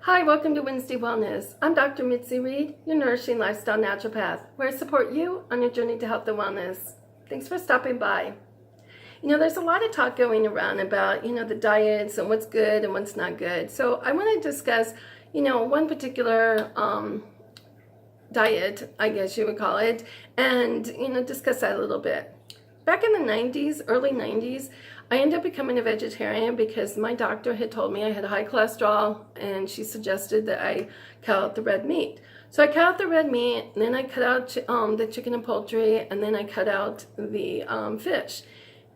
Hi, welcome to Wednesday Wellness. I'm Dr. Mitzi Reed, your nourishing lifestyle naturopath, where I support you on your journey to health and wellness. Thanks for stopping by. There's a lot of talk going around about, the diets and what's good and what's not good. So I want to discuss, one particular diet, I guess you would call it, and, discuss that a little bit. Back in the 90s, early 90s, I ended up becoming a vegetarian because my doctor had told me I had high cholesterol, and she suggested that I cut out the red meat. So I cut out the red meat, and then I cut out the chicken and poultry, and then I cut out the fish.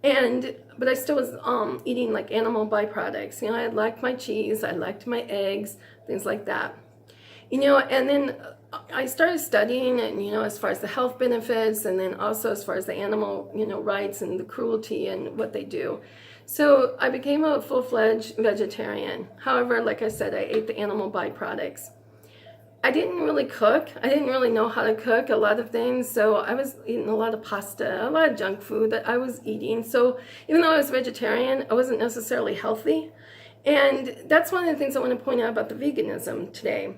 But I still was eating like animal byproducts. I liked my cheese, I liked my eggs, things like that. And then I started studying and, as far as the health benefits, and then also as far as the animal, rights and the cruelty and what they do. So I became a full-fledged vegetarian. However, like I said, I ate the animal byproducts. I didn't really cook. I didn't really know how to cook a lot of things. So I was eating a lot of pasta, a lot of junk food that I was eating. So even though I was vegetarian, I wasn't necessarily healthy. And that's one of the things I want to point out about the veganism today.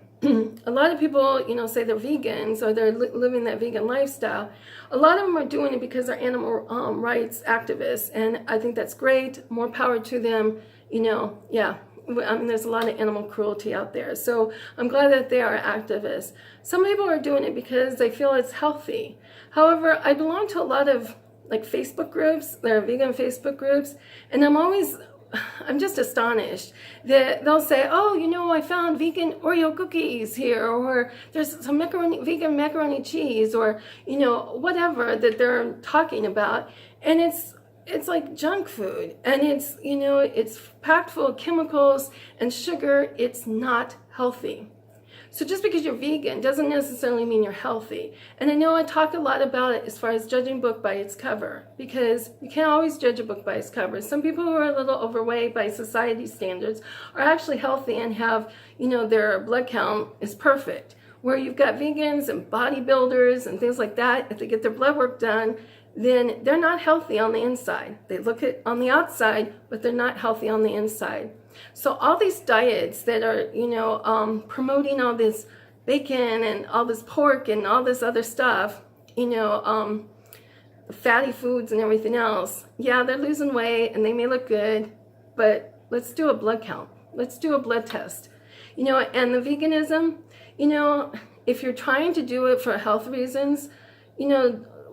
A lot of people, say they're vegans or they're living that vegan lifestyle. A lot of them are doing it because they're animal rights activists, and I think that's great. More power to them. Yeah. There's a lot of animal cruelty out there, so I'm glad that they are activists. Some people are doing it because they feel it's healthy. However, I belong to a lot of Facebook groups. There are vegan Facebook groups, and I'm just astonished that they'll say, oh, I found vegan Oreo cookies here, or there's some vegan macaroni cheese, or, whatever that they're talking about. And it's like junk food, and it's packed full of chemicals and sugar. It's not healthy. So just because you're vegan doesn't necessarily mean you're healthy. And I know I talk a lot about it as far as judging a book by its cover, because you can't always judge a book by its cover. Some people who are a little overweight by society standards are actually healthy and have, their blood count is perfect. Where you've got vegans and bodybuilders and things like that, if they get their blood work done, then they're not healthy on the inside. They look it on the outside, but they're not healthy on the inside. So all these diets that are, promoting all this bacon and all this pork and all this other stuff, fatty foods and everything else, yeah, they're losing weight and they may look good, but let's do a blood count. Let's do a blood test. And the veganism, if you're trying to do it for health reasons,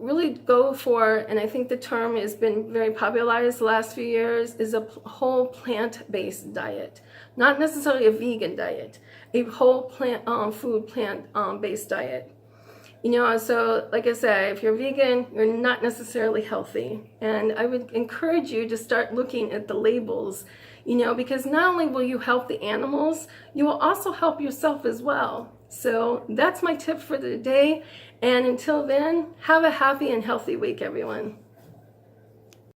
really go for, and I think the term has been very popularized the last few years, is a whole plant-based diet. Not necessarily a vegan diet, a whole plant-based diet. So like I said, if you're vegan, you're not necessarily healthy. And I would encourage you to start looking at the labels, because not only will you help the animals, you will also help yourself as well. So that's my tip for the day. And until then, have a happy and healthy week, everyone.